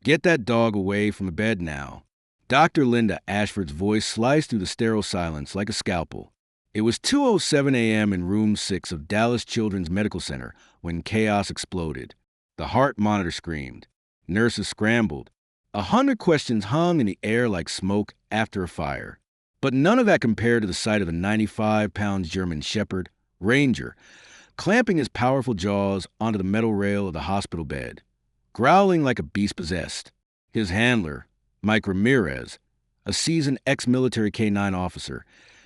Get that dog away from the bed now. Dr. Linda Ashford's voice sliced through the sterile silence like a scalpel. It was 2:07 a.m. in room 6 of Dallas Children's Medical Center when chaos exploded. The heart monitor screamed. Nurses scrambled. 100 questions hung in the air like smoke after a fire. But none of that compared to the sight of the 95-pound German Shepherd, Ranger, clamping his powerful jaws onto the metal rail of the hospital bed, growling like a beast possessed. His handler, Mike Ramirez, a seasoned ex-military K-9 officer,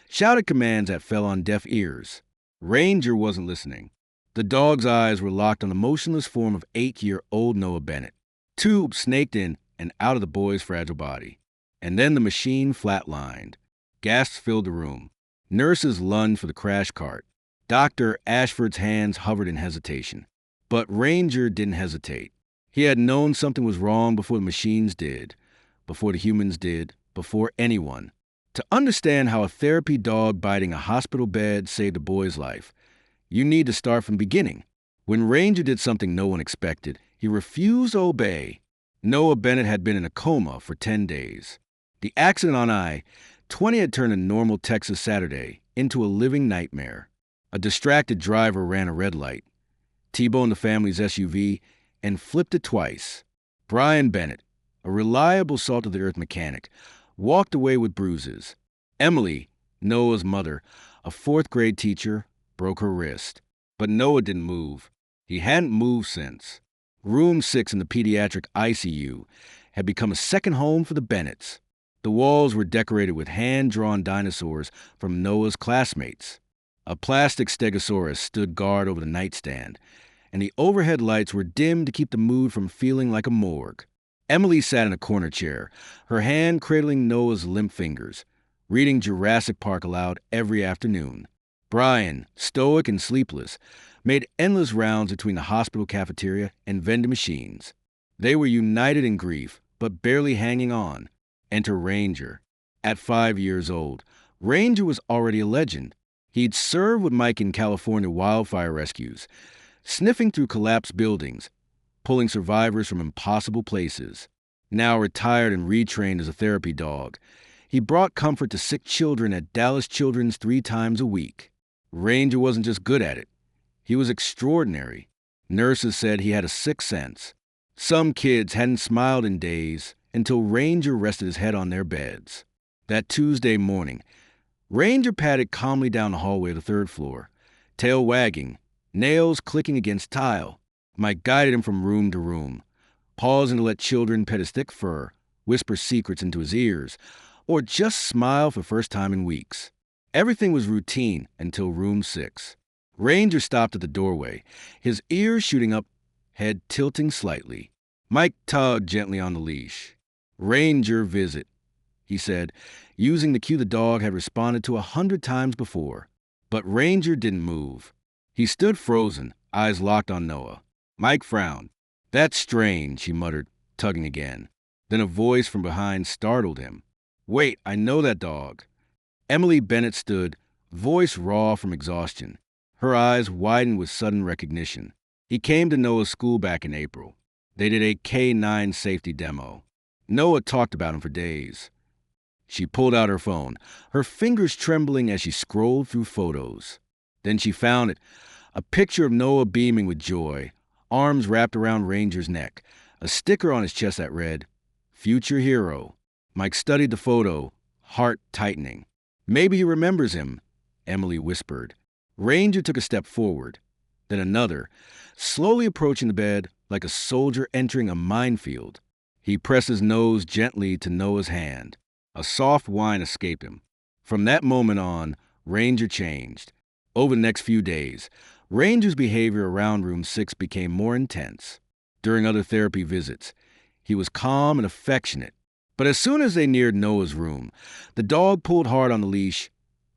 shouted commands that fell on deaf ears. Ranger wasn't listening. The dog's eyes were locked on the motionless form of 8-year-old Noah Bennett. Tubes snaked in and out of the boy's fragile body. And then the machine flatlined. Gasps filled the room. Nurses lunged for the crash cart. Dr. Ashford's hands hovered in hesitation. But Ranger didn't hesitate. He had known something was wrong before the machines did, before the humans did, before anyone. To understand how a therapy dog biting a hospital bed saved a boy's life, you need to start from the beginning. When Ranger did something no one expected, he refused to obey. Noah Bennett had been in a coma for 10 days. The accident on I-20 had turned a normal Texas Saturday into a living nightmare. A distracted driver ran a red light, T-boned the family's SUV, and flipped it twice. Brian Bennett, a reliable salt-of-the-earth mechanic, walked away with bruises. Emily, Noah's mother, a 4th-grade teacher, broke her wrist. But Noah didn't move. He hadn't moved since. Room 6 in the pediatric ICU had become a second home for the Bennetts. The walls were decorated with hand-drawn dinosaurs from Noah's classmates. A plastic stegosaurus stood guard over the nightstand, and the overhead lights were dimmed to keep the mood from feeling like a morgue. Emily sat in a corner chair, her hand cradling Noah's limp fingers, reading Jurassic Park aloud every afternoon. Brian, stoic and sleepless, made endless rounds between the hospital cafeteria and vending machines. They were united in grief, but barely hanging on. Enter Ranger. At 5 years old, Ranger was already a legend. He'd served with Mike in California wildfire rescues, sniffing through collapsed buildings, pulling survivors from impossible places. Now retired and retrained as a therapy dog, he brought comfort to sick children at Dallas Children's 3 times a week. Ranger wasn't just good at it. He was extraordinary. Nurses said he had a sixth sense. Some kids hadn't smiled in days until Ranger rested his head on their beds. That Tuesday morning, Ranger padded calmly down the hallway of the 3rd floor, tail wagging, nails clicking against tile. Mike guided him from room to room, pausing to let children pet his thick fur, whisper secrets into his ears, or just smile for the first time in weeks. Everything was routine until room 6. Ranger stopped at the doorway, his ears shooting up, head tilting slightly. Mike tugged gently on the leash. "Ranger visit," he said, using the cue the dog had responded to 100 times before. But Ranger didn't move. He stood frozen, eyes locked on Noah. Mike frowned. "That's strange," he muttered, tugging again. Then a voice from behind startled him. "Wait, I know that dog." Emily Bennett stood, voice raw from exhaustion. Her eyes widened with sudden recognition. He came to Noah's school back in April. They did a K-9 safety demo. Noah talked about him for days. She pulled out her phone, her fingers trembling as she scrolled through photos. Then she found it, a picture of Noah beaming with joy, arms wrapped around Ranger's neck, a sticker on his chest that read, "Future Hero." Mike studied the photo, heart tightening. "Maybe he remembers him," Emily whispered. Ranger took a step forward, then another, slowly approaching the bed like a soldier entering a minefield. He pressed his nose gently to Noah's hand. A soft whine escaped him. From that moment on, Ranger changed. Over the next few days, Ranger's behavior around room 6 became more intense. During other therapy visits, he was calm and affectionate. But as soon as they neared Noah's room, the dog pulled hard on the leash,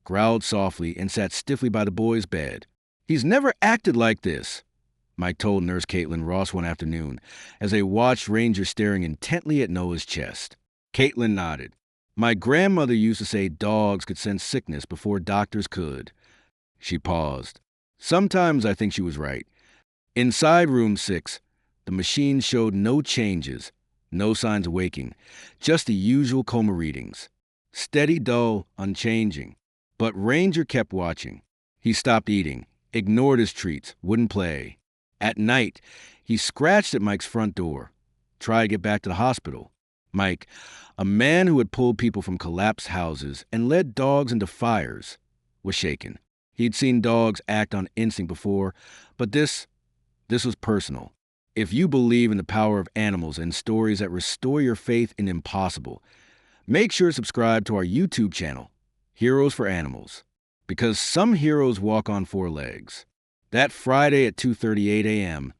growled softly, and sat stiffly by the boy's bed. "He's never acted like this," Mike told Nurse Caitlin Ross one afternoon, as they watched Ranger staring intently at Noah's chest. Caitlin nodded. "My grandmother used to say dogs could sense sickness before doctors could." She paused. Sometimes I think she was right. Inside room 6, the machine showed no changes, No signs of waking, just the usual coma readings. Steady, dull, unchanging. But Ranger kept watching. He stopped eating, ignored his treats, wouldn't play. At night, he scratched at Mike's front door, tried to get back to the hospital. Mike, a man who had pulled people from collapsed houses and led dogs into fires, was shaken. He'd seen dogs act on instinct before, but this was personal. If you believe in the power of animals and stories that restore your faith in impossible, make sure to subscribe to our YouTube channel, Heroes for Animals, because some heroes walk on four legs. That Friday at 2:38 a.m.,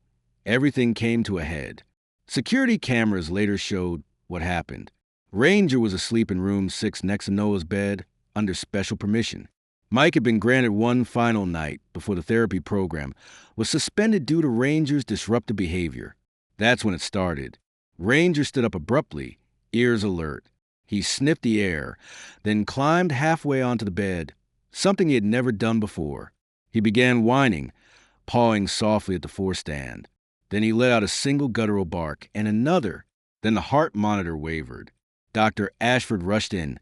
everything came to a head. Security cameras later showed what happened. Ranger was asleep in room 6 next to Noah's bed under special permission. Mike had been granted one final night before the therapy program was suspended due to Ranger's disruptive behavior. That's when it started. Ranger stood up abruptly, ears alert. He sniffed the air, then climbed halfway onto the bed, something he had never done before. He began whining, pawing softly at the four-stand. Then he let out a single guttural bark and another. Then the heart monitor wavered. Dr. Ashford rushed in,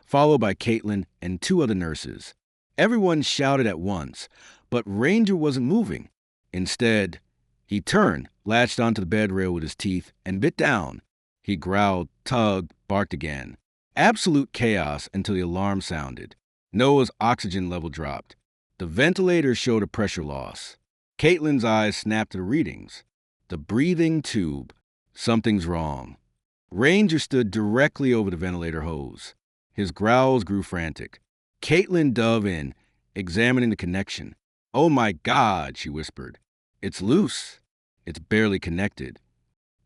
followed by Caitlin and 2 other nurses. Everyone shouted at once, but Ranger wasn't moving. Instead, he turned, latched onto the bed rail with his teeth, and bit down. He growled, tugged, barked again. Absolute chaos until the alarm sounded. Noah's oxygen level dropped. The ventilator showed a pressure loss. Caitlin's eyes snapped to the readings. The breathing tube. Something's wrong. Ranger stood directly over the ventilator hose. His growls grew frantic. Caitlin dove in, examining the connection. "Oh my God," she whispered. "It's loose. It's barely connected."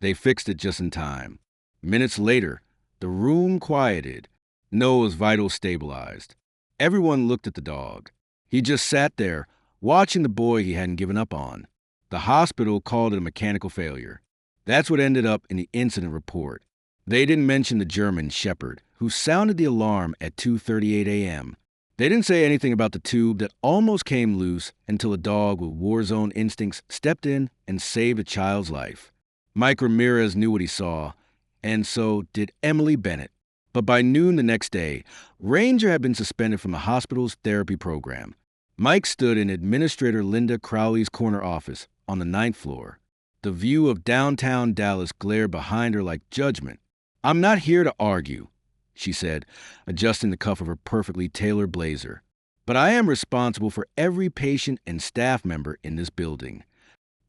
They fixed it just in time. Minutes later, the room quieted. Noah's vitals stabilized. Everyone looked at the dog. He just sat there, watching the boy he hadn't given up on. The hospital called it a mechanical failure. That's what ended up in the incident report. They didn't mention the German shepherd, who sounded the alarm at 2:38 a.m. They didn't say anything about the tube that almost came loose until a dog with war zone instincts stepped in and saved a child's life. Mike Ramirez knew what he saw, and so did Emily Bennett. But by noon the next day, Ranger had been suspended from the hospital's therapy program. Mike stood in Administrator Linda Crowley's corner office on the 9th floor. The view of downtown Dallas glared behind her like judgment. "I'm not here to argue," she said, adjusting the cuff of her perfectly tailored blazer. "But I am responsible for every patient and staff member in this building."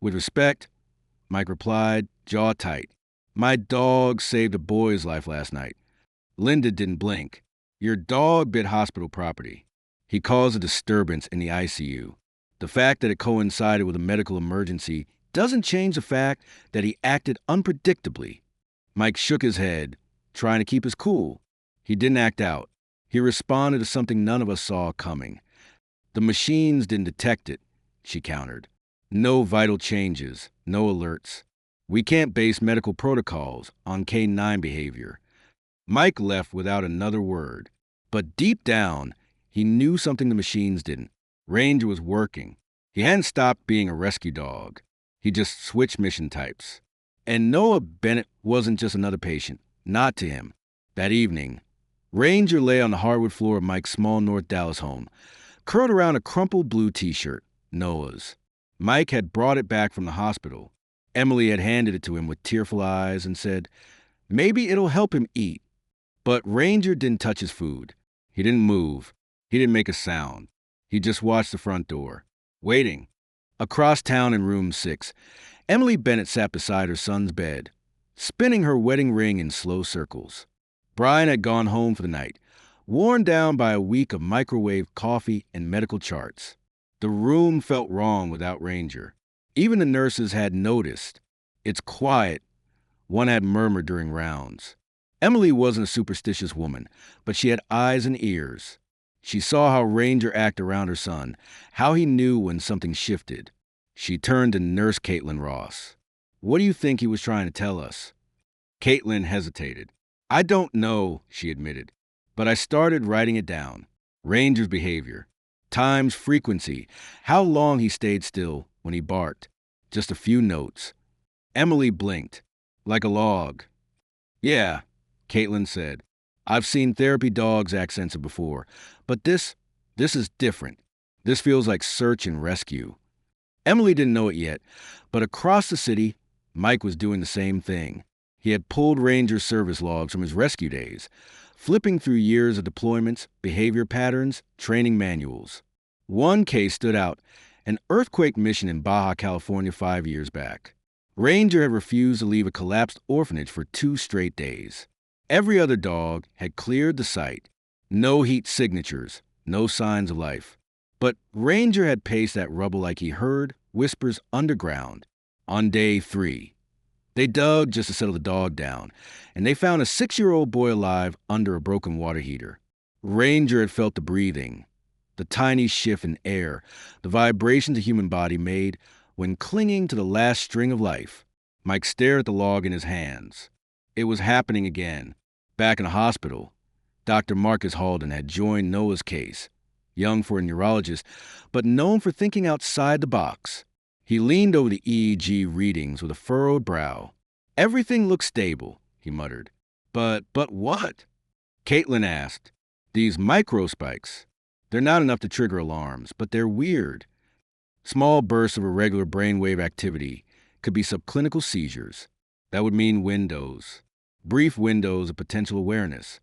"With respect," Mike replied, jaw tight. "My dog saved a boy's life last night." Linda didn't blink. "Your dog bit hospital property. He caused a disturbance in the ICU. The fact that it coincided with a medical emergency doesn't change the fact that he acted unpredictably." Mike shook his head, trying to keep his cool. He didn't act out. He responded to something none of us saw coming. "The machines didn't detect it," she countered. "No vital changes, no alerts. We can't base medical protocols on K9 behavior." Mike left without another word. But deep down, he knew something the machines didn't. Ranger was working. He hadn't stopped being a rescue dog. He just switched mission types. And Noah Bennett wasn't just another patient. Not to him. That evening, Ranger lay on the hardwood floor of Mike's small North Dallas home, curled around a crumpled blue t-shirt, Noah's. Mike had brought it back from the hospital. Emily had handed it to him with tearful eyes and said, "Maybe it'll help him eat." But Ranger didn't touch his food. He didn't move. He didn't make a sound. He just watched the front door, waiting. Across town in room 6, Emily Bennett sat beside her son's bed, spinning her wedding ring in slow circles. Brian had gone home for the night, worn down by a week of microwave coffee and medical charts. The room felt wrong without Ranger. Even the nurses had noticed. "It's quiet," one had murmured during rounds. Emily wasn't a superstitious woman, but she had eyes and ears. She saw how Ranger acted around her son, how he knew when something shifted. She turned to Nurse Caitlin Ross. "What do you think he was trying to tell us?" Caitlin hesitated. "I don't know," she admitted, "but I started writing it down. Ranger's behavior, times, frequency, how long he stayed still when he barked. Just a few notes." Emily blinked. "Like a log." Yeah, Caitlin said. I've seen therapy dogs act sensitive before, but this is different. This feels like search and rescue. Emily didn't know it yet, but across the city, Mike was doing the same thing. He had pulled Ranger service logs from his rescue days, flipping through years of deployments, behavior patterns, training manuals. One case stood out, an earthquake mission in Baja California 5 years back. Ranger had refused to leave a collapsed orphanage for 2 straight days. Every other dog had cleared the site. No heat signatures, no signs of life. But Ranger had paced that rubble like he heard whispers underground. On day 3, they dug just to settle the dog down, and they found a 6-year-old boy alive under a broken water heater. Ranger had felt the breathing, the tiny shift in air, the vibrations the human body made when clinging to the last string of life. Mike stared at the log in his hands. It was happening again. Back in the hospital, Dr. Marcus Halden had joined Noah's case, young for a neurologist, but known for thinking outside the box. He leaned over the EEG readings with a furrowed brow. Everything looked stable, he muttered. But what? Caitlin asked. These microspikes. They're not enough to trigger alarms, but they're weird. Small bursts of irregular brainwave activity could be subclinical seizures. That would mean windows. Brief windows of potential awareness.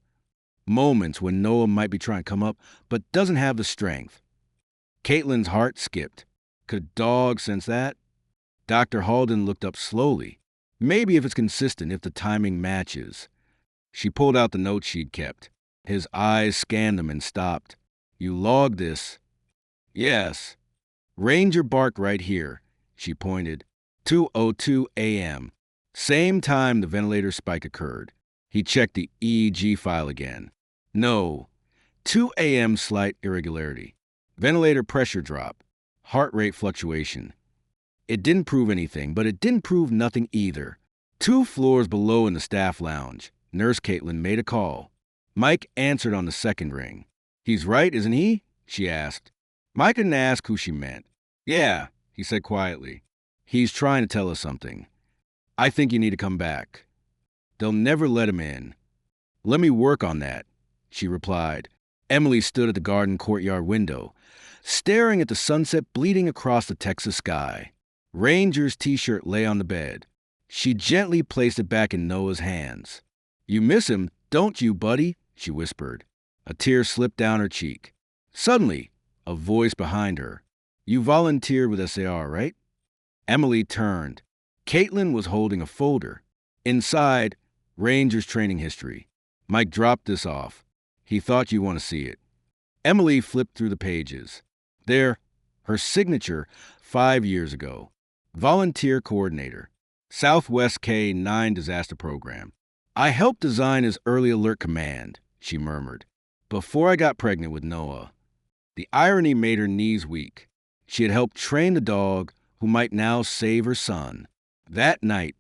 Moments when Noah might be trying to come up, but doesn't have the strength. Caitlin's heart skipped. Could a dog sense that? Dr. Halden looked up slowly. Maybe if it's consistent, if the timing matches. She pulled out the notes she'd kept. His eyes scanned them and stopped. You logged this? Yes. Ranger barked right here, she pointed. 2:02 a.m. Same time the ventilator spike occurred. He checked the EEG file again. No. 2 a.m. slight irregularity. Ventilator pressure drop. Heart rate fluctuation. It didn't prove anything, but it didn't prove nothing either. 2 floors below in the staff lounge, Nurse Caitlin made a call. Mike answered on the second ring. He's right, isn't he? She asked. Mike didn't ask who she meant. Yeah, he said quietly. He's trying to tell us something. I think you need to come back. They'll never let him in. Let me work on that, she replied. Emily stood at the garden courtyard window, staring at the sunset bleeding across the Texas sky. Ranger's t-shirt lay on the bed. She gently placed it back in Noah's hands. You miss him, don't you, buddy? She whispered. A tear slipped down her cheek. Suddenly, a voice behind her. You volunteered with SAR, right? Emily turned. Caitlin was holding a folder. Inside, Ranger's training history. Mike dropped this off. He thought you'd want to see it. Emily flipped through the pages. There, her signature 5 years ago. Volunteer coordinator. Southwest K-9 disaster program. I helped design his early alert command, she murmured, before I got pregnant with Noah. The irony made her knees weak. She had helped train the dog who might now save her son. That night,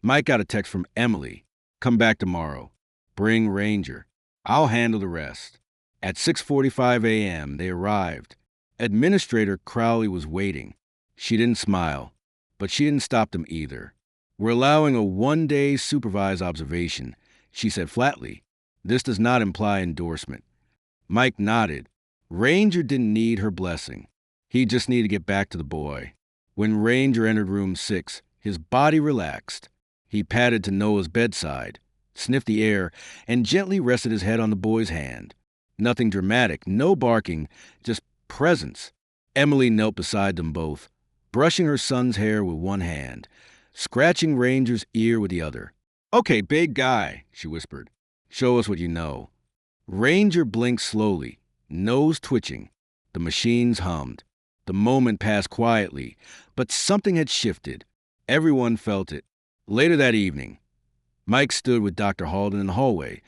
Mike got a text from Emily. Come back tomorrow. Bring Ranger. I'll handle the rest. At 6:45 a.m., they arrived. Administrator Crowley was waiting. She didn't smile, but she didn't stop them either. We're allowing a 1-day supervised observation, she said flatly. This does not imply endorsement. Mike nodded. Ranger didn't need her blessing. He just needed to get back to the boy. When Ranger entered room 6, his body relaxed. He padded to Noah's bedside, sniffed the air, and gently rested his head on the boy's hand. Nothing dramatic, no barking, just presence. Emily knelt beside them both, brushing her son's hair with one hand, scratching Ranger's ear with the other. Okay, big guy, she whispered. Show us what you know. Ranger blinked slowly, nose twitching. The machines hummed. The moment passed quietly, but something had shifted. Everyone felt it. Later that evening, Mike stood with Dr. Halden in the hallway,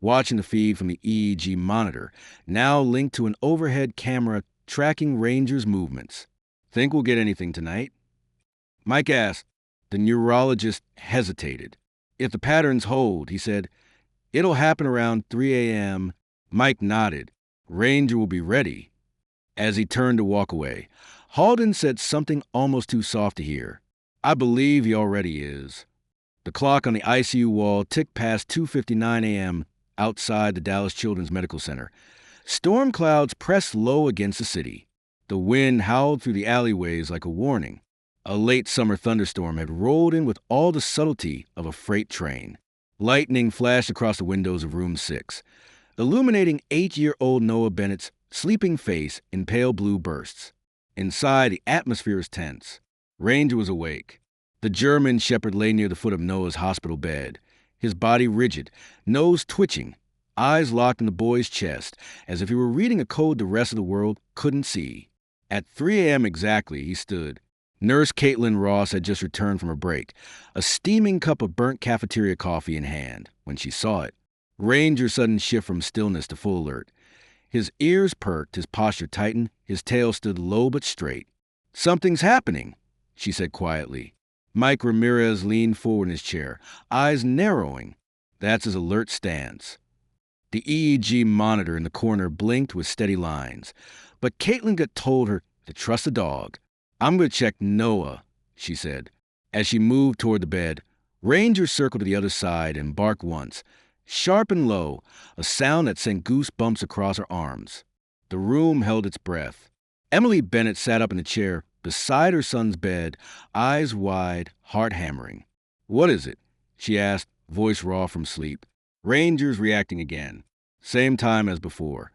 watching the feed from the EEG monitor, now linked to an overhead camera tracking Ranger's movements. Think we'll get anything tonight? Mike asked. The neurologist hesitated. If the patterns hold, he said, it'll happen around 3 a.m. Mike nodded. Ranger will be ready. As he turned to walk away, Halden said something almost too soft to hear. I believe he already is. The clock on the ICU wall ticked past 2:59 a.m. outside the Dallas Children's Medical Center. Storm clouds pressed low against the city. The wind howled through the alleyways like a warning. A late summer thunderstorm had rolled in with all the subtlety of a freight train. Lightning flashed across the windows of room 6, illuminating 8-year-old Noah Bennett's sleeping face in pale blue bursts. Inside, the atmosphere was tense. Ranger was awake. The German shepherd lay near the foot of Noah's hospital bed, his body rigid, nose twitching, eyes locked in the boy's chest, as if he were reading a code the rest of the world couldn't see. At 3 a.m. exactly, he stood. Nurse Caitlin Ross had just returned from her break, a steaming cup of burnt cafeteria coffee in hand, when she saw it. Ranger's sudden shift from stillness to full alert. His ears perked, his posture tightened, his tail stood low but straight. "Something's happening," she said quietly. Mike Ramirez leaned forward in his chair, eyes narrowing. That's his alert stance. The EEG monitor in the corner blinked with steady lines, but Caitlin got told her to trust the dog. "I'm going to check Noah," she said. As she moved toward the bed, Ranger circled to the other side and barked once, sharp and low, a sound that sent goosebumps across her arms. The room held its breath. Emily Bennett sat up in the chair beside her son's bed, eyes wide, heart hammering. "What is it?" she asked, voice raw from sleep. Ranger's reacting again. Same time as before.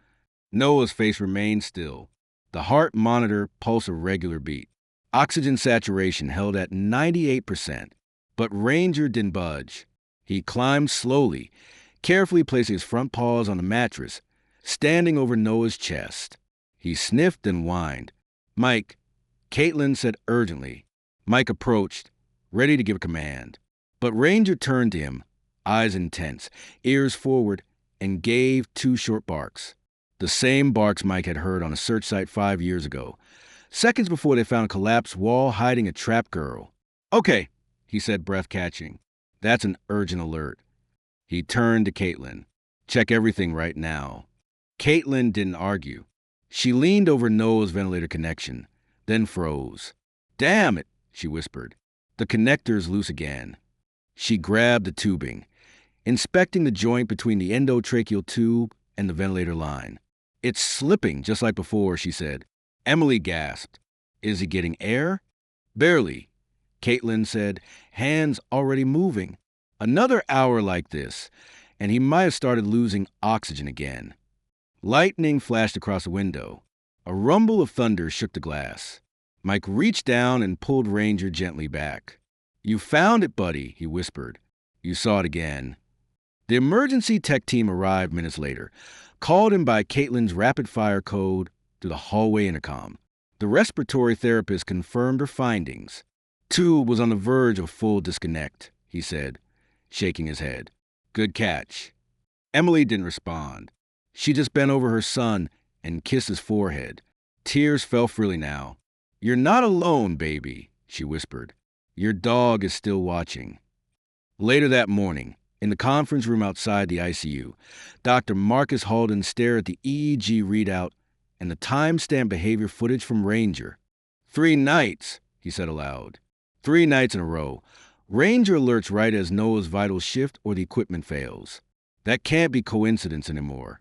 Noah's face remained still. The heart monitor pulsed a regular beat. Oxygen saturation held at 98%. But Ranger didn't budge. He climbed slowly, carefully placing his front paws on the mattress, standing over Noah's chest. He sniffed and whined. "Mike," Caitlin said urgently. Mike approached, ready to give a command. But Ranger turned to him, eyes intense, ears forward, and gave 2 short barks. The same barks Mike had heard on a search site 5 years ago, seconds before they found a collapsed wall hiding a trapped girl. "Okay," he said, breath catching. "That's an urgent alert." He turned to Caitlin. "Check everything right now." Caitlin didn't argue. She leaned over Noah's ventilator connection, then froze. "Damn it," she whispered. "The connector's loose again." She grabbed the tubing, inspecting the joint between the endotracheal tube and the ventilator line. "It's slipping, just like before," she said. Emily gasped. "Is he getting air?" "Barely," Caitlin said, hands already moving. "Another hour like this, and he might have started losing oxygen again." Lightning flashed across the window. A rumble of thunder shook the glass. Mike reached down and pulled Ranger gently back. "You found it, buddy," he whispered. "You saw it again." The emergency tech team arrived minutes later, called in by Caitlin's rapid-fire code through the hallway intercom. The respiratory therapist confirmed her findings. "Tube was on the verge of full disconnect," he said, shaking his head. "Good catch." Emily didn't respond. She just bent over her son and kissed his forehead. Tears fell freely now. "You're not alone, baby," she whispered. "Your dog is still watching." Later that morning, in the conference room outside the ICU, Dr. Marcus Halden stared at the EEG readout and the time-stamped behavior footage from Ranger. 3 nights, he said aloud. 3 nights in a row. Ranger alerts right as Noah's vitals shift or the equipment fails. That can't be coincidence anymore.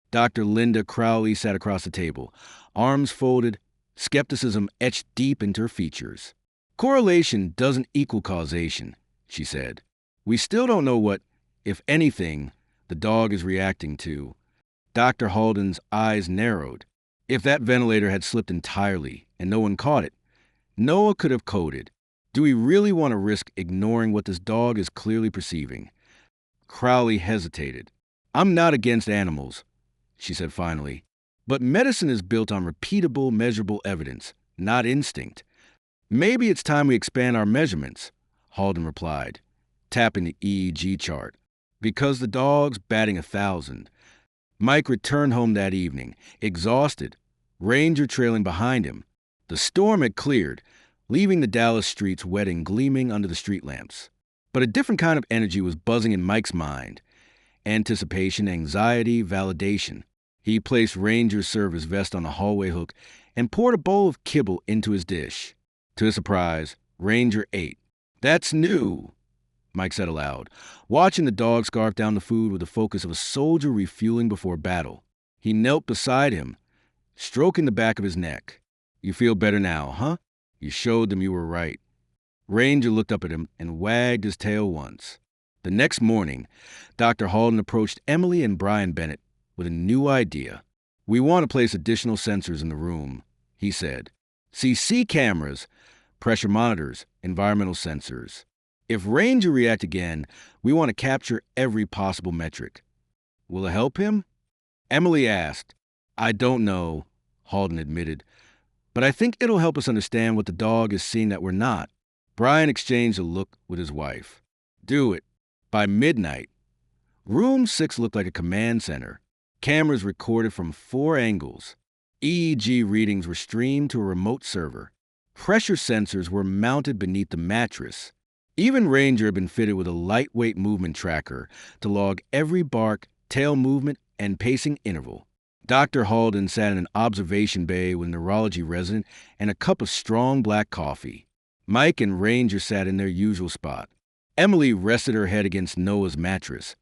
Dr. Linda Crowley sat across the table, arms folded, skepticism etched deep into her features. "Correlation doesn't equal causation," she said. "We still don't know what, if anything, the dog is reacting to." Dr. Halden's eyes narrowed. If that ventilator had slipped entirely and no one caught it, Noah could have coded. Do we really want to risk ignoring what this dog is clearly perceiving? Crowley hesitated. "I'm not against animals," she said finally, "but medicine is built on repeatable, measurable evidence, not instinct." "Maybe it's time we expand our measurements," Halden replied, tapping the EEG chart. "Because the dog's batting 1,000. Mike returned home that evening, exhausted, Ranger trailing behind him. The storm had cleared, leaving the Dallas streets wet and gleaming under the street lamps. But a different kind of energy was buzzing in Mike's mind. Anticipation, anxiety, validation. He placed Ranger's service vest on the hallway hook and poured a bowl of kibble into his dish. To his surprise, Ranger ate. "That's new," Mike said aloud, watching the dog scarf down the food with the focus of a soldier refueling before battle. He knelt beside him, stroking the back of his neck. You feel better now, huh? You showed them you were right. Ranger looked up at him and wagged his tail once. The next morning, Dr. Halden approached Emily and Brian Bennett with a new idea. We want to place additional sensors in the room, he said. CC cameras, pressure monitors, environmental sensors. If Ranger reacts again, we want to capture every possible metric. Will it help him? Emily asked. I don't know, Halden admitted, but I think it'll help us understand what the dog is seeing that we're not. Brian exchanged a look with his wife. Do it. By midnight, Room 6 looked like a command center. Cameras recorded from 4 angles. EEG readings were streamed to a remote server. Pressure sensors were mounted beneath the mattress. Even Ranger had been fitted with a lightweight movement tracker to log every bark, tail movement, and pacing interval. Dr. Halden sat in an observation bay with a neurology resident and a cup of strong black coffee. Mike and Ranger sat in their usual spot. Emily rested her head against Noah's mattress,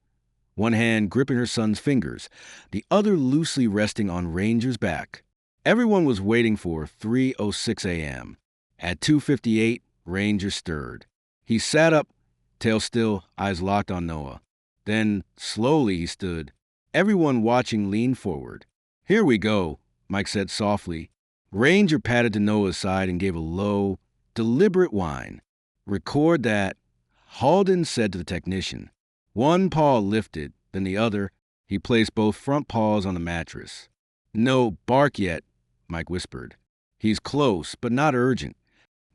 one hand gripping her son's fingers, the other loosely resting on Ranger's back. Everyone was waiting for 3:06 a.m. At 2:58, Ranger stirred. He sat up, tail still, eyes locked on Noah. Then, slowly, he stood. Everyone watching leaned forward. Here we go, Mike said softly. Ranger patted to Noah's side and gave a low, deliberate whine. Record that, Halden said to the technician. One paw lifted, then the other. He placed both front paws on the mattress. No bark yet, Mike whispered. He's close, but not urgent.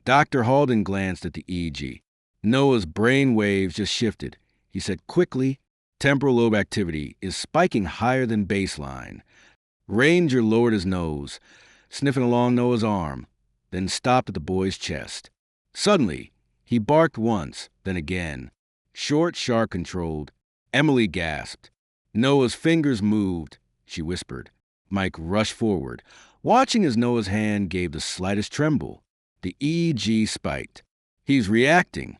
Dr. Halden glanced at the EEG. Noah's brain waves just shifted. He said quickly, temporal lobe activity is spiking higher than baseline. Ranger lowered his nose, sniffing along Noah's arm, then stopped at the boy's chest. Suddenly, he barked once, then again. Short, sharp, controlled. Emily gasped. Noah's fingers moved, she whispered. Mike rushed forward, watching as Noah's hand gave the slightest tremble. The EEG spiked. He's reacting,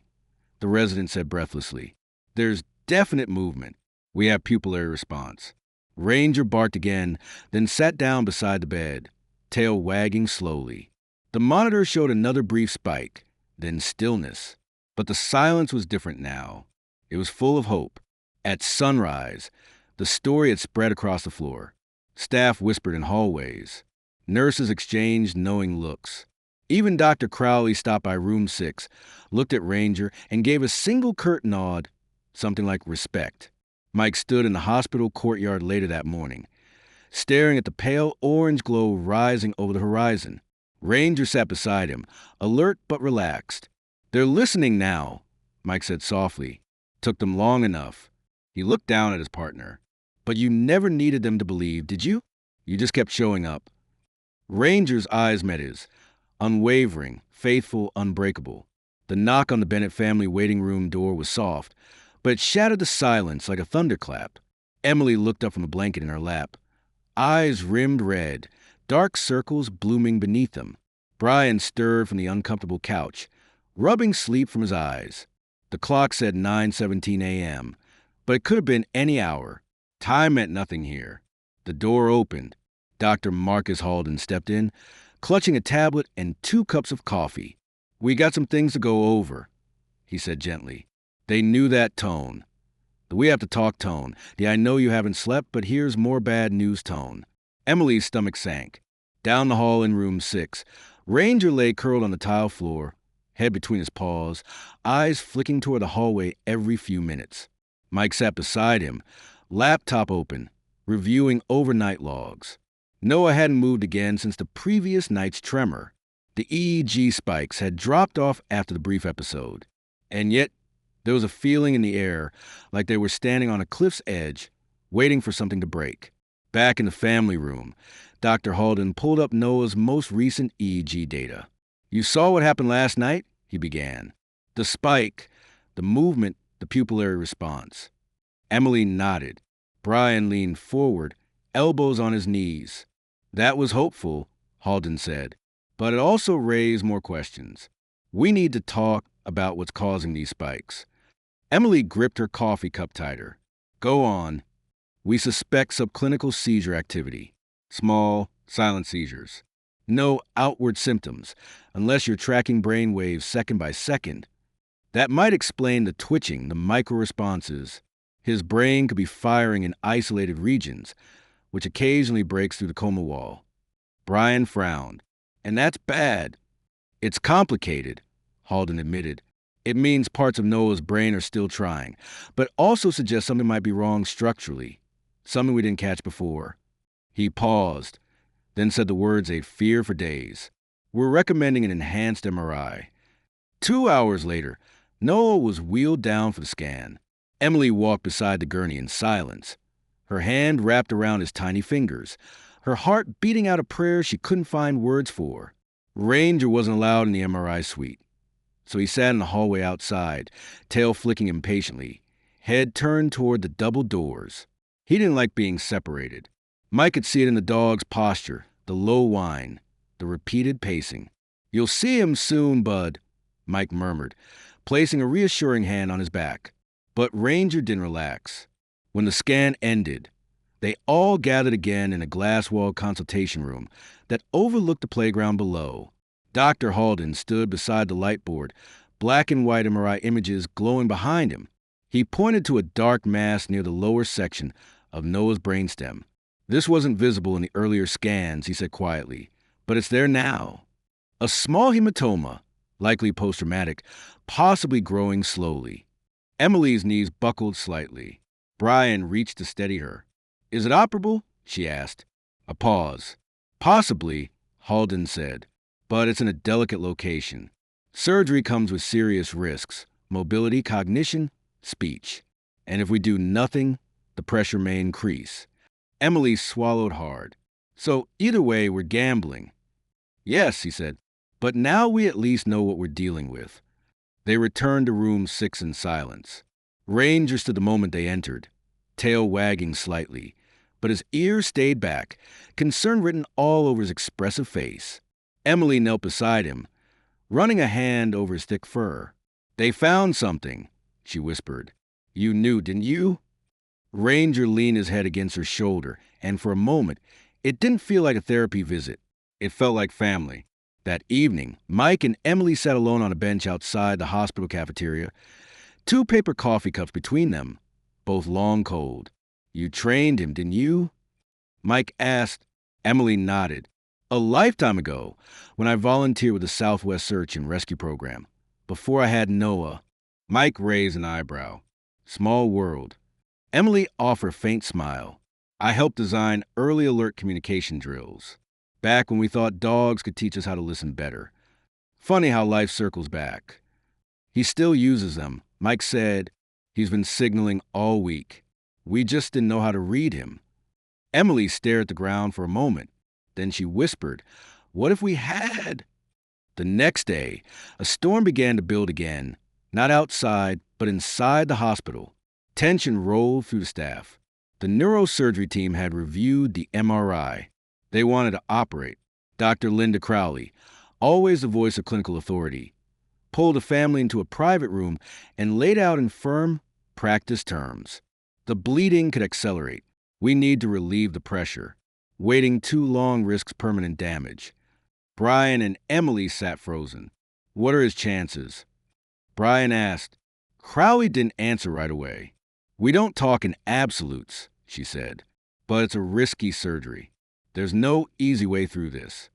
the resident said breathlessly. There's definite movement. We have pupillary response. Ranger barked again, then sat down beside the bed, tail wagging slowly. The monitor showed another brief spike, then stillness. But the silence was different now. It was full of hope. At sunrise, the story had spread across the floor. Staff whispered in hallways. Nurses exchanged knowing looks. Even Dr. Crowley stopped by room 6, looked at Ranger, and gave a single curt nod, something like respect. Mike stood in the hospital courtyard later that morning, staring at the pale orange glow rising over the horizon. Ranger sat beside him, alert but relaxed. They're listening now, Mike said softly. Took them long enough. He looked down at his partner. But you never needed them to believe, did you? You just kept showing up. Ranger's eyes met his, unwavering, faithful, unbreakable. The knock on the Bennett family waiting room door was soft, but it shattered the silence like a thunderclap. Emily looked up from the blanket in her lap, eyes rimmed red, dark circles blooming beneath them. Brian stirred from the uncomfortable couch, rubbing sleep from his eyes. The clock said 9:17 a.m., but it could have been any hour. Time meant nothing here. The door opened. Dr. Marcus Halden stepped in, clutching a tablet and 2 cups of coffee. We got some things to go over, he said gently. They knew that tone. The we have to talk tone. The I know you haven't slept, but here's more bad news tone. Emily's stomach sank. Down the hall in room 6, Ranger lay curled on the tile floor, head between his paws, eyes flicking toward the hallway every few minutes. Mike sat beside him, laptop open, reviewing overnight logs. Noah hadn't moved again since the previous night's tremor. The EEG spikes had dropped off after the brief episode. And yet, there was a feeling in the air like they were standing on a cliff's edge, waiting for something to break. Back in the family room, Dr. Halden pulled up Noah's most recent EEG data. You saw what happened last night? He began. The spike, the movement, the pupillary response. Emily nodded. Brian leaned forward, elbows on his knees. That was hopeful, Halden said, but it also raised more questions. We need to talk about what's causing these spikes. Emily gripped her coffee cup tighter. Go on. We suspect subclinical seizure activity. Small, silent seizures. No outward symptoms, unless you're tracking brain waves second by second. That might explain the twitching, the micro-responses. His brain could be firing in isolated regions, which occasionally breaks through the coma wall. Brian frowned. And that's bad. It's complicated, Halden admitted. It means parts of Noah's brain are still trying, but also suggests something might be wrong structurally, something we didn't catch before. He paused, then said the words they'd feared for days. We're recommending an enhanced MRI. 2 hours later, Noah was wheeled down for the scan. Emily walked beside the gurney in silence, her hand wrapped around his tiny fingers, her heart beating out a prayer she couldn't find words for. Ranger wasn't allowed in the MRI suite, so he sat in the hallway outside, tail flicking impatiently, head turned toward the double doors. He didn't like being separated. Mike could see it in the dog's posture, the low whine, the repeated pacing. You'll see him soon, bud, Mike murmured, placing a reassuring hand on his back. But Ranger didn't relax. When the scan ended, they all gathered again in a glass-walled consultation room that overlooked the playground below. Dr. Halden stood beside the light board, black and white MRI images glowing behind him. He pointed to a dark mass near the lower section of Noah's brainstem. This wasn't visible in the earlier scans, he said quietly, but it's there now. A small hematoma, likely post-traumatic, possibly growing slowly. Emily's knees buckled slightly. Brian reached to steady her. Is it operable? She asked. A pause. Possibly, Halden said, but it's in a delicate location. Surgery comes with serious risks: mobility, cognition, speech. And if we do nothing, the pressure may increase. Emily swallowed hard. So either way, we're gambling. Yes, he said, but now we at least know what we're dealing with. They returned to room 6 in silence. Ranger stood the moment they entered, tail wagging slightly, but his ears stayed back, concern written all over his expressive face. Emily knelt beside him, running a hand over his thick fur. They found something, she whispered. You knew, didn't you? Ranger leaned his head against her shoulder, and for a moment, it didn't feel like a therapy visit. It felt like family. That evening, Mike and Emily sat alone on a bench outside the hospital cafeteria, 2 paper coffee cups between them, both long cold. You trained him, didn't you? Mike asked. Emily nodded. A lifetime ago, when I volunteered with the Southwest Search and Rescue Program, before I had Noah. Mike raised an eyebrow. Small world. Emily offered a faint smile. I helped design early alert communication drills, back when we thought dogs could teach us how to listen better. Funny how life circles back. He still uses them. Mike said he's been signaling all week. We just didn't know how to read him. Emily stared at the ground for a moment. Then she whispered, what if we had? The next day, a storm began to build again, not outside, but inside the hospital. Tension rolled through the staff. The neurosurgery team had reviewed the MRI. They wanted to operate. Dr. Linda Crowley, always the voice of clinical authority, pulled the family into a private room and laid out in firm, practice terms. The bleeding could accelerate. We need to relieve the pressure. Waiting too long risks permanent damage. Brian and Emily sat frozen. What are his chances? Brian asked. Crowley didn't answer right away. We don't talk in absolutes, she said, but it's a risky surgery. There's no easy way through this.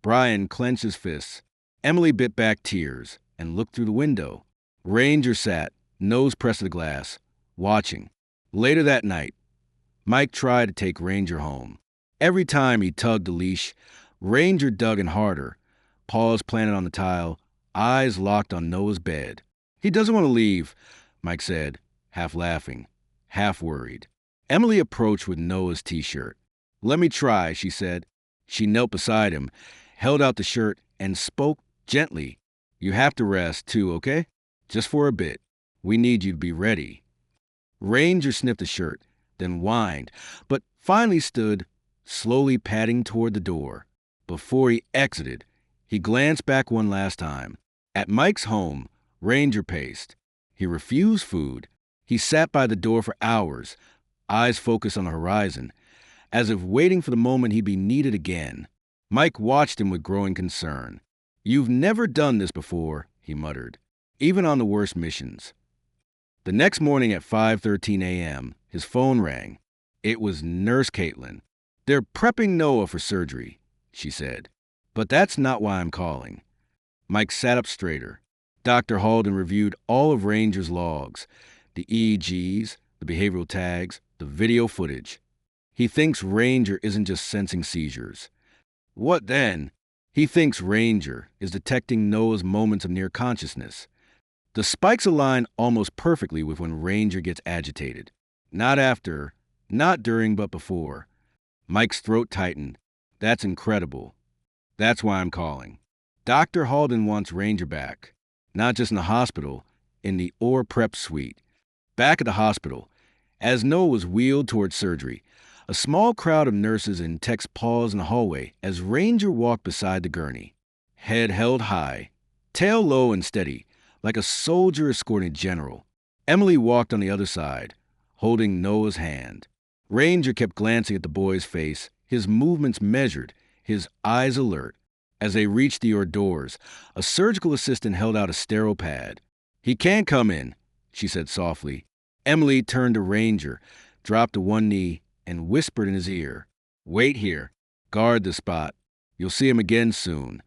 Brian clenched his fists. Emily bit back tears and looked through the window. Ranger sat, nose pressed to the glass, watching. Later that night, Mike tried to take Ranger home. Every time he tugged the leash, Ranger dug in harder, paws planted on the tile, eyes locked on Noah's bed. He doesn't want to leave, Mike said, half laughing, half worried. Emily approached with Noah's t-shirt. Let me try, she said. She knelt beside him, held out the shirt, and spoke gently. You have to rest, too, okay? Just for a bit. We need you to be ready. Ranger sniffed the shirt, then whined, but finally stood, slowly padding toward the door. Before he exited, he glanced back one last time. At Mike's home, Ranger paced. He refused food. He sat by the door for hours, eyes focused on the horizon, as if waiting for the moment he'd be needed again. Mike watched him with growing concern. "You've never done this before," he muttered, "even on the worst missions." The next morning at 5:13 a.m., his phone rang. It was Nurse Caitlin. "They're prepping Noah for surgery," she said. "But that's not why I'm calling." Mike sat up straighter. Dr. Halden reviewed all of Ranger's logs, the EEGs, the behavioral tags, the video footage. He thinks Ranger isn't just sensing seizures. What then? He thinks Ranger is detecting Noah's moments of near consciousness. The spikes align almost perfectly with when Ranger gets agitated. Not after, not during, but before. Mike's throat tightened. "That's incredible. That's why I'm calling." Dr. Halden wants Ranger back. Not just in the hospital, in the OR prep suite. Back at the hospital, as Noah was wheeled towards surgery, a small crowd of nurses and techs paused in the hallway as Ranger walked beside the gurney. Head held high, tail low and steady, like a soldier escorting a general. Emily walked on the other side, holding Noah's hand. Ranger kept glancing at the boy's face, his movements measured, his eyes alert. As they reached the OR doors, a surgical assistant held out a sterile pad. "He can't come in," she said softly. Emily turned to Ranger, dropped to one knee, and whispered in his ear, "Wait here. Guard the spot. You'll see him again soon."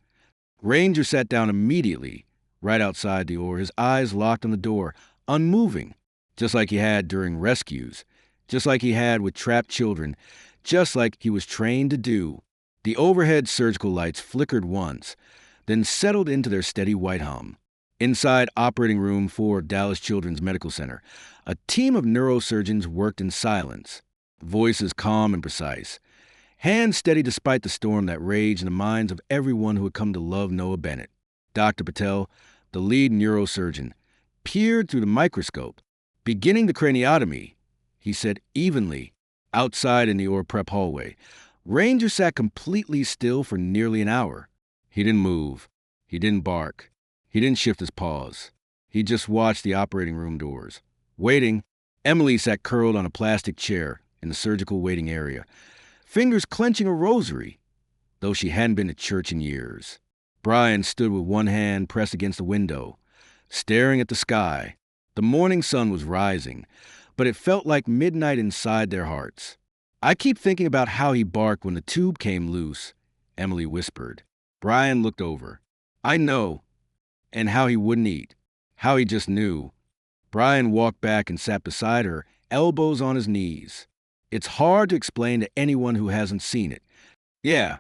Ranger sat down immediately, right outside the OR, his eyes locked on the door, unmoving, just like he had during rescues, just like he had with trapped children, just like he was trained to do. The overhead surgical lights flickered once, then settled into their steady white hum. Inside operating room 4 of Dallas Children's Medical Center, a team of neurosurgeons worked in silence, voices calm and precise, hands steady despite the storm that raged in the minds of everyone who had come to love Noah Bennett. Dr. Patel, the lead neurosurgeon, peered through the microscope. "Beginning the craniotomy," he said evenly, outside in the OR prep hallway. Ranger sat completely still for nearly an hour. He didn't move. He didn't bark. He didn't shift his paws. He just watched the operating room doors. Waiting, Emily sat curled on a plastic chair in the surgical waiting area, fingers clenching a rosary, though she hadn't been to church in years. Brian stood with one hand pressed against the window, staring at the sky. The morning sun was rising, but it felt like midnight inside their hearts. "I keep thinking about how he barked when the tube came loose," Emily whispered. Brian looked over. "I know. And how he wouldn't eat. How he just knew." Brian walked back and sat beside her, elbows on his knees. "It's hard to explain to anyone who hasn't seen it." "Yeah,"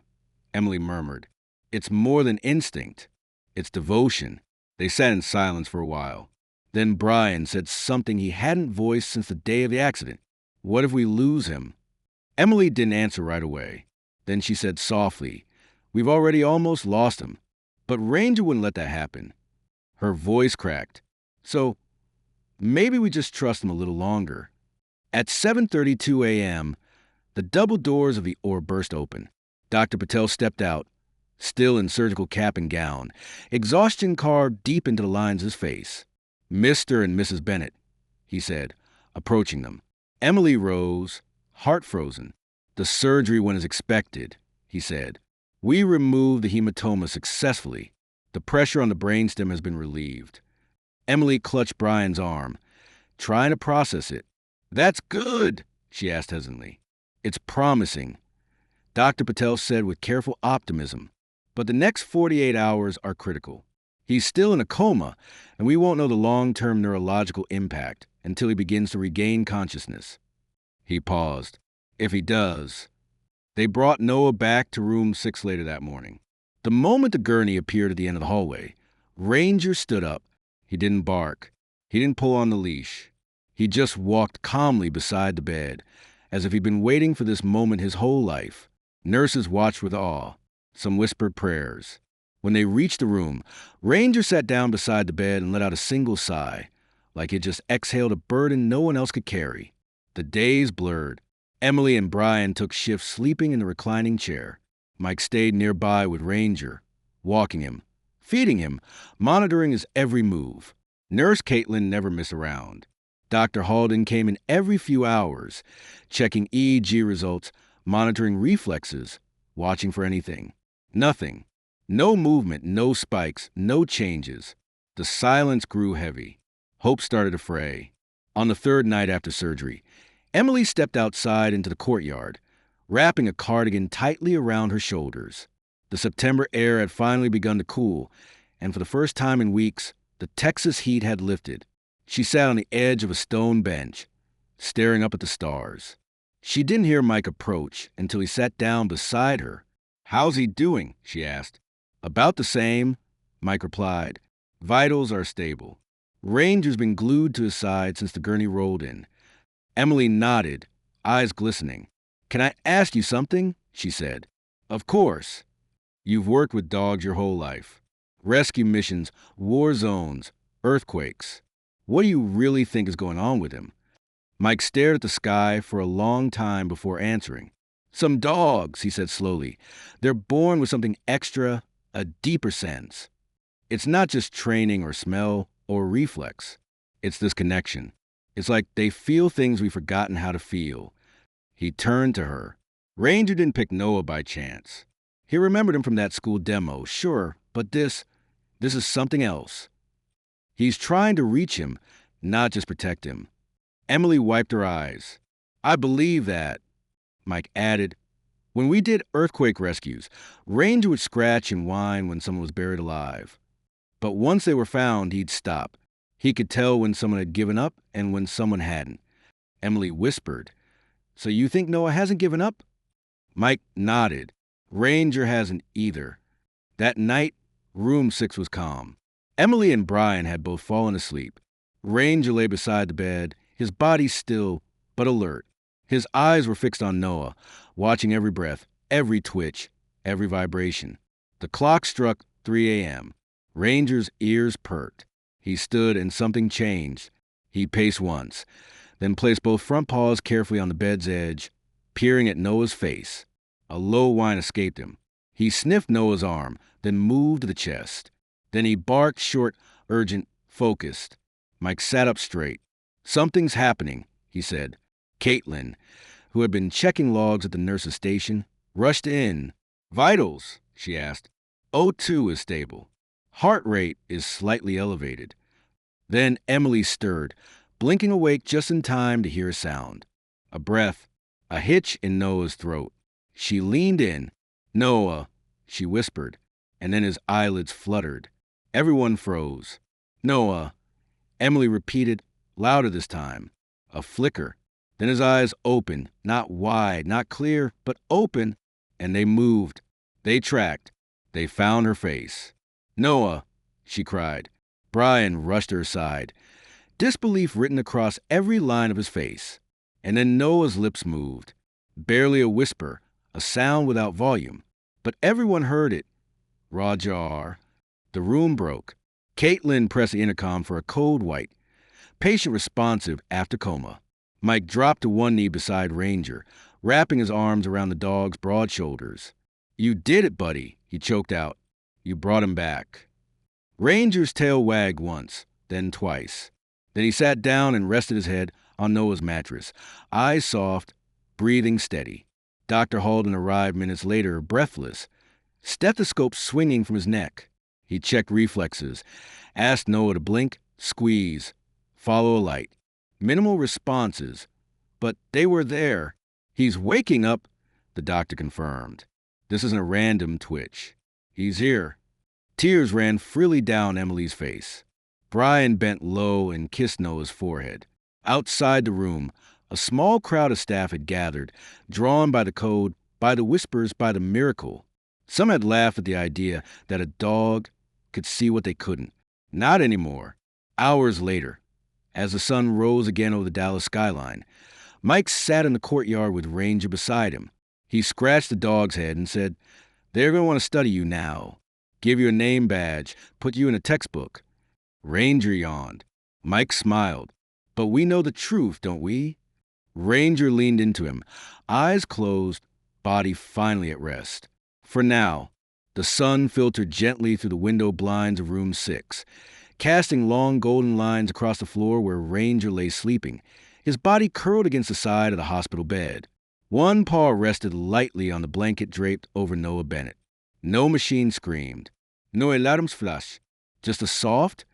Emily murmured. "It's more than instinct. It's devotion." They sat in silence for a while. Then Brian said something he hadn't voiced since the day of the accident. "What if we lose him?" Emily didn't answer right away. Then she said softly, "We've already almost lost him." But Ranger wouldn't let that happen. Her voice cracked. "So maybe we just trust him a little longer." At 7:32 a.m., the double doors of the OR burst open. Dr. Patel stepped out, still in surgical cap and gown, exhaustion carved deep into the lines of his face. "Mr. and Mrs. Bennett," he said, approaching them. Emily rose, heart frozen. "The surgery went as expected," he said. "We removed the hematoma successfully. The pressure on the brainstem has been relieved." Emily clutched Brian's arm, trying to process it. "That's good," she asked hesitantly. "It's promising," Dr. Patel said with careful optimism. "But the next 48 hours are critical. He's still in a coma, and we won't know the long-term neurological impact until he begins to regain consciousness." He paused. "If he does." They brought Noah back to room 6 later that morning. The moment the gurney appeared at the end of the hallway, Ranger stood up. He didn't bark. He didn't pull on the leash. He just walked calmly beside the bed, as if he'd been waiting for this moment his whole life. Nurses watched with awe. Some whispered prayers. When they reached the room, Ranger sat down beside the bed and let out a single sigh, like he'd just exhaled a burden no one else could carry. The days blurred. Emily and Brian took shifts sleeping in the reclining chair. Mike stayed nearby with Ranger, walking him, feeding him, monitoring his every move. Nurse Caitlin never missed a round. Dr. Halden came in every few hours, checking EEG results, monitoring reflexes, watching for anything. Nothing. No movement, no spikes, no changes. The silence grew heavy. Hope started to fray. On the third night after surgery, Emily stepped outside into the courtyard, wrapping a cardigan tightly around her shoulders. The September air had finally begun to cool, and for the first time in weeks, the Texas heat had lifted. She sat on the edge of a stone bench, staring up at the stars. She didn't hear Mike approach until he sat down beside her. "How's he doing?" she asked. "About the same," Mike replied. "Vitals are stable." Ranger's been glued to his side since the gurney rolled in. Emily nodded, eyes glistening. "Can I ask you something?" she said. "Of course. You've worked with dogs your whole life. Rescue missions, war zones, earthquakes. What do you really think is going on with him?" Mike stared at the sky for a long time before answering. "Some dogs," he said slowly. "They're born with something extra, a deeper sense. It's not just training or smell or reflex. It's this connection. It's like they feel things we've forgotten how to feel." He turned to her. "Ranger didn't pick Noah by chance. He remembered him from that school demo, sure, but this is something else. He's trying to reach him, not just protect him." Emily wiped her eyes. "I believe that," Mike added. "When we did earthquake rescues, Ranger would scratch and whine when someone was buried alive. But once they were found, he'd stop. He could tell when someone had given up and when someone hadn't." Emily whispered, "So you think Noah hasn't given up?" Mike nodded. "Ranger hasn't either." That night, room 6 was calm. Emily and Brian had both fallen asleep. Ranger lay beside the bed, his body still, but alert. His eyes were fixed on Noah, watching every breath, every twitch, every vibration. The clock struck 3 a.m. Ranger's ears perked. He stood and something changed. He paced once, then placed both front paws carefully on the bed's edge, peering at Noah's face. A low whine escaped him. He sniffed Noah's arm, then moved to the chest. Then he barked short, urgent, focused. Mike sat up straight. "Something's happening," he said. Caitlin, who had been checking logs at the nurse's station, rushed in. "Vitals?" she asked. "O2 is stable. Heart rate is slightly elevated." Then Emily stirred, blinking awake just in time to hear a sound. A breath, a hitch in Noah's throat. She leaned in. "Noah," she whispered, and then his eyelids fluttered. Everyone froze. "Noah," Emily repeated, louder this time. A flicker. Then his eyes opened, not wide, not clear, but open, and they moved. They tracked. They found her face. "Noah," she cried. Brian rushed to her side, disbelief written across every line of his face. And then Noah's lips moved. Barely a whisper, a sound without volume. But everyone heard it. "Roger." The room broke. Caitlin pressed the intercom for a code white. Patient responsive after coma. Mike dropped to one knee beside Ranger, wrapping his arms around the dog's broad shoulders. "You did it, buddy," he choked out. "You brought him back." Ranger's tail wagged once, then twice. Then he sat down and rested his head on Noah's mattress, eyes soft, breathing steady. Dr. Halden arrived minutes later, breathless, stethoscope swinging from his neck. He checked reflexes, asked Noah to blink, squeeze, follow a light. Minimal responses, but they were there. "He's waking up," the doctor confirmed. "This isn't a random twitch. He's here." Tears ran freely down Emily's face. Brian bent low and kissed Noah's forehead. Outside the room, a small crowd of staff had gathered, drawn by the code, by the whispers, by the miracle. Some had laughed at the idea that a dog could see what they couldn't. Not anymore. Hours later, as the sun rose again over the Dallas skyline, Mike sat in the courtyard with Ranger beside him. He scratched the dog's head and said, "They're going to want to study you now. Give you a name badge, put you in a textbook." Ranger yawned. Mike smiled. "But we know the truth, don't we?" Ranger leaned into him, eyes closed, body finally at rest. For now, the sun filtered gently through the window blinds of room 6, casting long golden lines across the floor where Ranger lay sleeping, his body curled against the side of the hospital bed. One paw rested lightly on the blanket draped over Noah Bennett. No machine screamed. No alarms flash. Just a soft,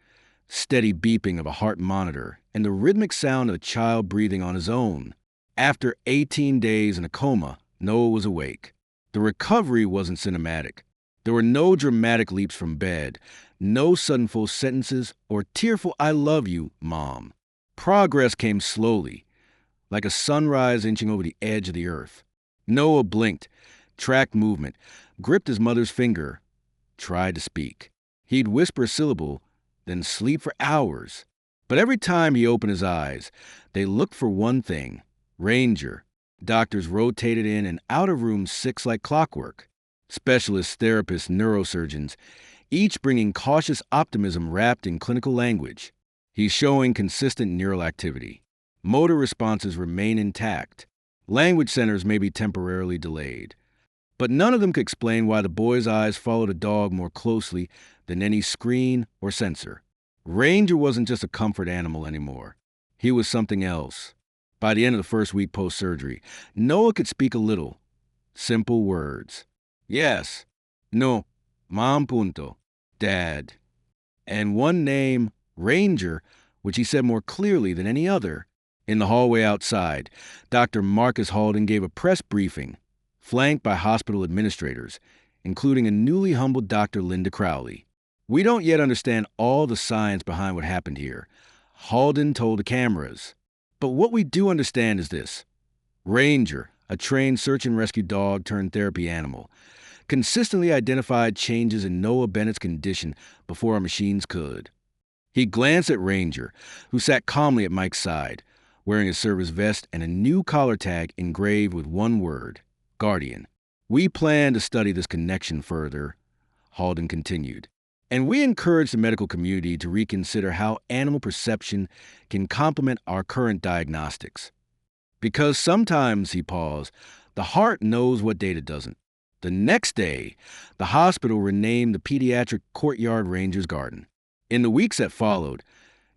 steady beeping of a heart monitor and the rhythmic sound of a child breathing on his own. After 18 days in a coma, Noah was awake. The recovery wasn't cinematic. There were no dramatic leaps from bed, no sudden full sentences or tearful "I love you, Mom." Progress came slowly, like a sunrise inching over the edge of the earth. Noah blinked, tracked movement, gripped his mother's finger, tried to speak. He'd whisper a syllable, then sleep for hours. But every time he opened his eyes, they looked for one thing: Ranger. Doctors rotated in and out of room 6 like clockwork. Specialists, therapists, neurosurgeons, each bringing cautious optimism wrapped in clinical language. He's showing consistent neural activity. Motor responses remain intact. Language centers may be temporarily delayed. But none of them could explain why the boy's eyes followed a dog more closely than any screen or sensor. Ranger wasn't just a comfort animal anymore. He was something else. By the end of the first week post-surgery, Noah could speak a little. Simple words. Yes. No. Mom punto. Dad. And one name, Ranger, which he said more clearly than any other. In the hallway outside, Dr. Marcus Halden gave a press briefing, flanked by hospital administrators, including a newly humbled Dr. Linda Crowley. "We don't yet understand all the science behind what happened here," Halden told the cameras. "But what we do understand is this. Ranger, a trained search and rescue dog turned therapy animal, consistently identified changes in Noah Bennett's condition before our machines could." He glanced at Ranger, who sat calmly at Mike's side, wearing a service vest and a new collar tag engraved with one word: Guardian. "We plan to study this connection further," Halden continued. "And we encourage the medical community to reconsider how animal perception can complement our current diagnostics. Because sometimes," he paused, "the heart knows what data doesn't." The next day, the hospital renamed the pediatric Courtyard Ranger's Garden. In the weeks that followed,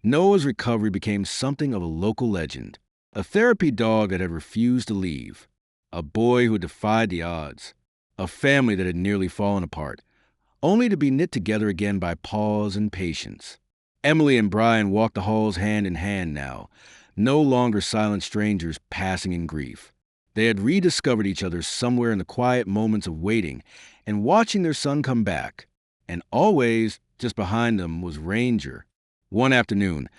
Noah's recovery became something of a local legend. A therapy dog that had refused to leave. A boy who defied the odds. A family that had nearly fallen apart, only to be knit together again by pause and patience. Emily and Brian walked the halls hand in hand now, no longer silent strangers passing in grief. They had rediscovered each other somewhere in the quiet moments of waiting and watching their son come back. And always, just behind them, was Ranger. One afternoon,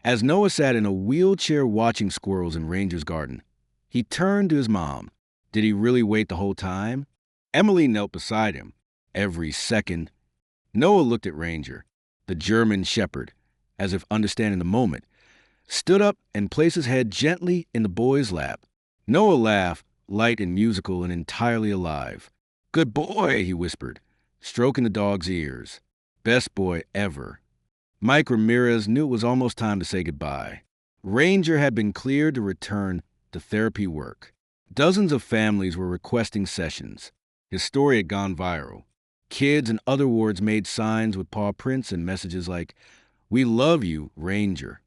as Noah sat in a wheelchair watching squirrels in Ranger's garden, he turned to his mom. Did he really wait the whole time? Emily knelt beside him. Every second. Noah looked at Ranger, the German shepherd, as if understanding the moment, stood up and placed his head gently in the boy's lap. Noah laughed, light and musical and entirely alive. "Good boy," he whispered, stroking the dog's ears. "Best boy ever." Mike Ramirez knew it was almost time to say goodbye. Ranger had been cleared to return to therapy work. Dozens of families were requesting sessions. His story had gone viral. Kids in other wards made signs with paw prints and messages like, "We love you, Ranger."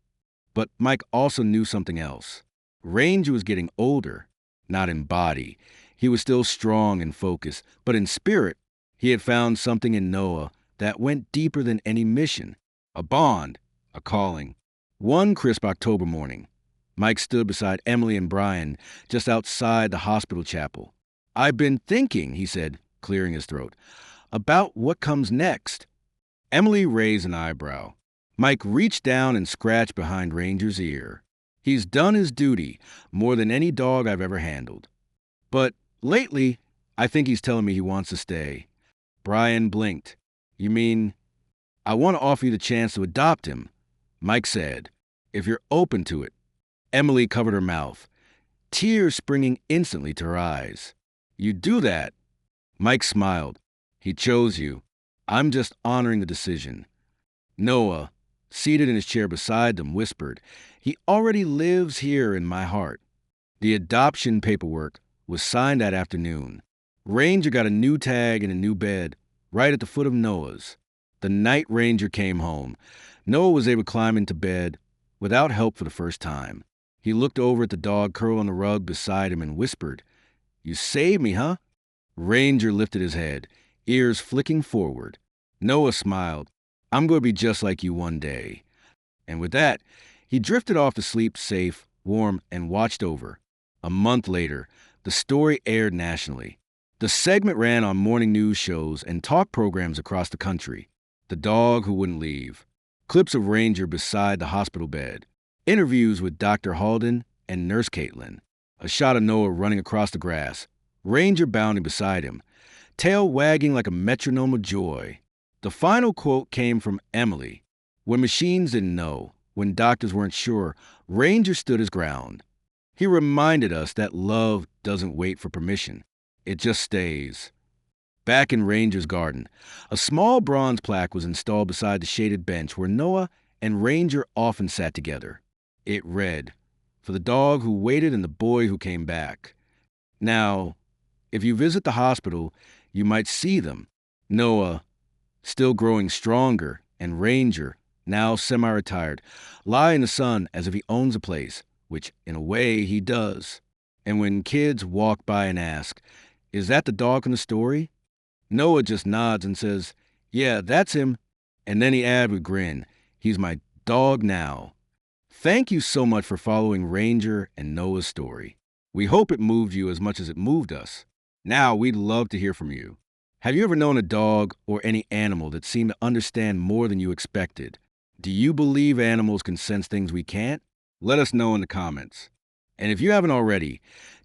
But Mike also knew something else. Ranger was getting older, not in body. He was still strong and focused, but in spirit, he had found something in Noah that went deeper than any mission. A bond, a calling. One crisp October morning, Mike stood beside Emily and Brian just outside the hospital chapel. "I've been thinking," he said, clearing his throat, "about what comes next." Emily raised an eyebrow. Mike reached down and scratched behind Ranger's ear. "He's done his duty more than any dog I've ever handled. But lately, I think he's telling me he wants to stay." Brian blinked. "You mean?" "I want to offer you the chance to adopt him," Mike said, "if you're open to it." Emily covered her mouth, tears springing instantly to her eyes. "You do that?" Mike smiled. "He chose you. I'm just honoring the decision." Noah, seated in his chair beside them, whispered, "He already lives here in my heart." The adoption paperwork was signed that afternoon. Ranger got a new tag and a new bed, right at the foot of Noah's. The night ranger came home. Noah was able to climb into bed without help for the first time. He looked over at the dog curled on the rug beside him and whispered, "You saved me, huh?" Ranger lifted his head, ears flicking forward. Noah smiled. "I'm going to be just like you one day." And with that, he drifted off to sleep safe, warm, and watched over. A month later, the story aired nationally. The segment ran on morning news shows and talk programs across the country. The dog who wouldn't leave. Clips of Ranger beside the hospital bed. Interviews with Dr. Halden and Nurse Caitlin. A shot of Noah running across the grass. Ranger bounding beside him, tail wagging like a metronome of joy. The final quote came from Emily. When machines didn't know, when doctors weren't sure, Ranger stood his ground. He reminded us that love doesn't wait for permission. It just stays. Back in Ranger's garden, a small bronze plaque was installed beside the shaded bench where Noah and Ranger often sat together. It read, "For the dog who waited and the boy who came back." Now, if you visit the hospital, you might see them. Noah, still growing stronger, and Ranger, now semi-retired, lie in the sun as if he owns the place, which, in a way, he does. And when kids walk by and ask, "Is that the dog in the story?" Noah just nods and says, "Yeah, that's him." And then he adds with a grin, "He's my dog now." Thank you so much for following Ranger and Noah's story. We hope it moved you as much as it moved us. Now, we'd love to hear from you. Have you ever known a dog or any animal that seemed to understand more than you expected? Do you believe animals can sense things we can't? Let us know in the comments. And if you haven't already,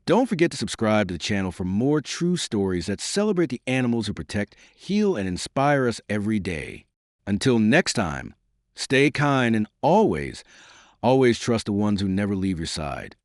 don't forget to subscribe to the channel for more true stories that celebrate the animals who protect, heal, and inspire us every day. Until next time, stay kind and always, always trust the ones who never leave your side.